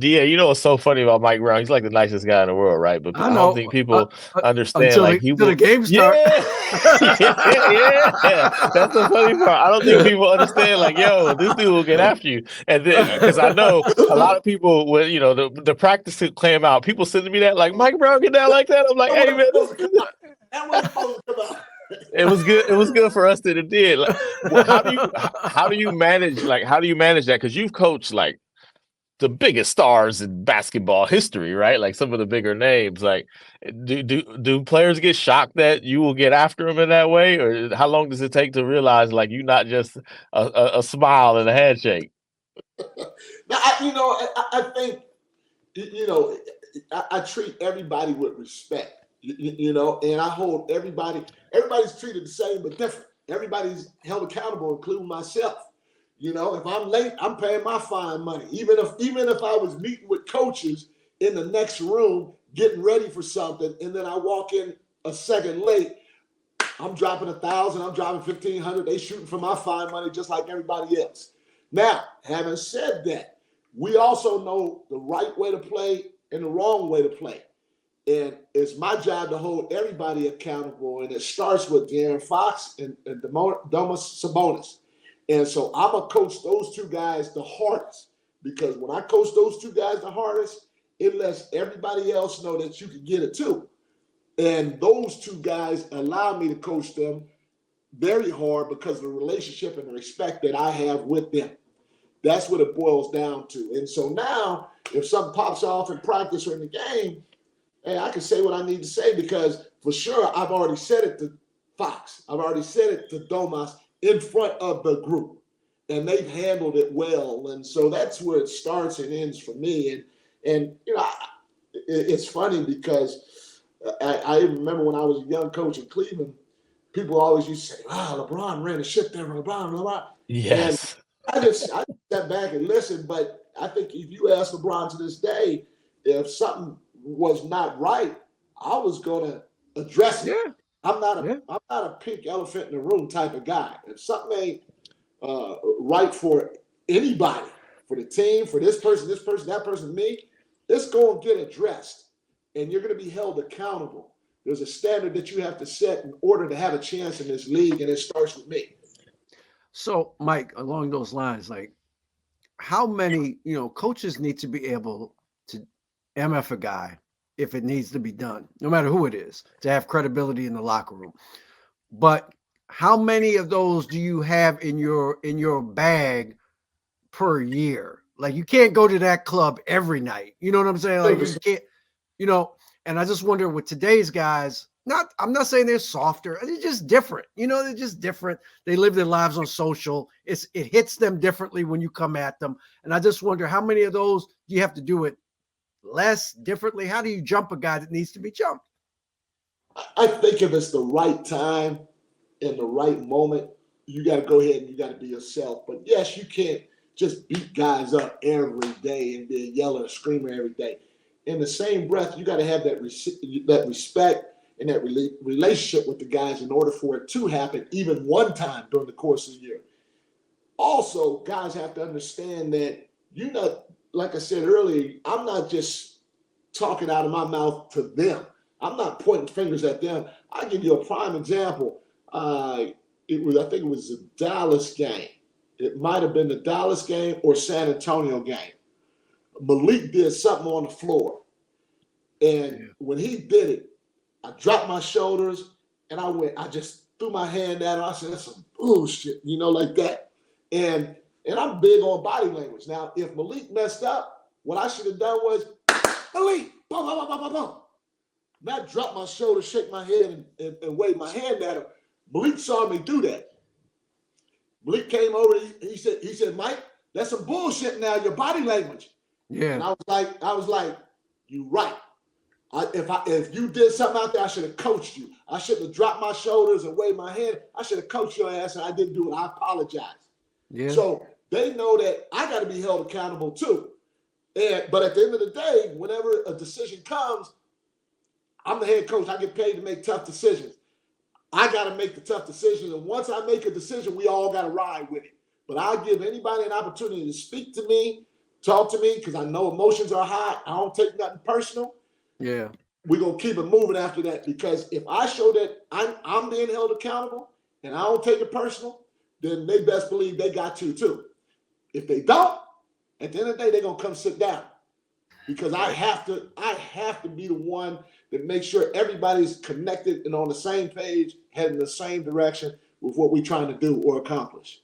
Yeah, you know what's so funny about Mike Brown? He's like the nicest guy in the world, right? But I I don't know think people understand. until Like the people, game start. yeah, yeah. That's the funny part. I don't think people understand. Like, yo, this dude will get after you, and then because I know a lot of people when the practice to clam out, people sending me that like Mike Brown get down like that. I'm like, That hey wasn't man, supposed to come out. That wasn't supposed to come out. it was good. It was good for us that it did. Like, how do you manage that? Because you've coached like the biggest stars in basketball history, right? Like some of the bigger names. Like, do players get shocked that you will get after them in that way, or how long does it take to realize like you're not just a smile and a handshake? Now, I think, I treat everybody with respect, and I hold everybody's treated the same but different. Everybody's held accountable, including myself. If I'm late, I'm paying my fine money. Even if I was meeting with coaches in the next room, getting ready for something, and then I walk in a second late, I'm dropping 1,000, I'm dropping 1,500. They shooting for my fine money just like everybody else. Now, having said that, we also know the right way to play and the wrong way to play. And it's my job to hold everybody accountable. And it starts with De'Aaron Fox and Domas Sabonis. And so I'm going to coach those two guys the hardest, because when I coach those two guys the hardest, it lets everybody else know that you can get it too. And those two guys allow me to coach them very hard because of the relationship and the respect that I have with them. That's what it boils down to. And so now, if something pops off in practice or in the game, hey, I can say what I need to say, because for sure I've already said it to Fox. I've already said it to Domas in front of the group, and they've handled it well. And so that's where it starts and ends for me. And it's funny because I remember when I was a young coach in Cleveland, people always used to say, "Wow, LeBron ran the ship there for LeBron." And Yes. I just sat back and listened. But I think if you ask LeBron to this day, if something was not right, I was going to address it. Yeah. I'm not Yeah. a pink elephant in the room type of guy. If something ain't right for anybody, for the team, for this person, that person, me, it's going to get addressed, and you're going to be held accountable. There's a standard that you have to set in order to have a chance in this league, and it starts with me. So, Mike, along those lines, like how many, coaches need to be able to MF a guy if it needs to be done, no matter who it is, to have credibility in the locker room. But how many of those do you have in your bag per year? Like you can't go to that club every night. You know what I'm saying? Like you can't, and I just wonder with today's guys, I'm not saying they're softer. They're just different. They're just different. They live their lives on social. It hits them differently when you come at them. And I just wonder how many of those do you have to do it less, differently? How do you jump a guy that needs to be jumped? I think if it's the right time in the right moment, you got to go ahead and you got to be yourself. But yes, you can't just beat guys up every day and then yell and scream every day. In the same breath, you got to have that respect and that relationship with the guys in order for it to happen even one time during the course of the year. Also, guys have to understand that you're not, like I said earlier, I'm not just talking out of my mouth to them. I'm not pointing fingers at them. I'll give you a prime example. I think it was the Dallas game. It might have been the Dallas game or San Antonio game. Malik did something on the floor. And when he did it, I dropped my shoulders and I just threw my hand at him. I said, that's some bullshit, like that. And I'm big on body language. Now, if Malik messed up, what I should have done was, Malik, boom, boom, boom, boom, boom. Not drop my shoulders, shake my head, and wave my hand at him. Malik saw me do that. Malik came over. He said, Mike, that's some bullshit now. Your body language. Yeah. And I was like, you right. If you did something out there, I should have coached you. I shouldn't have dropped my shoulders and waved my hand. I should have coached your ass, and I didn't do it. I apologize. Yeah. So they know that I got to be held accountable too. But at the end of the day, whenever a decision comes, I'm the head coach. I get paid to make tough decisions. I got to make the tough decisions. And once I make a decision, we all got to ride with it. But I'll give anybody an opportunity to speak to me, talk to me because I know emotions are high. I don't take nothing personal. Yeah. We're gonna keep it moving after that, because if I show that I'm being held accountable and I don't take it personal, then they best believe they got to too. If they don't, at the end of the day, they're gonna come sit down, because I have to be the one that makes sure everybody's connected and on the same page, heading the same direction with what we're trying to do or accomplish.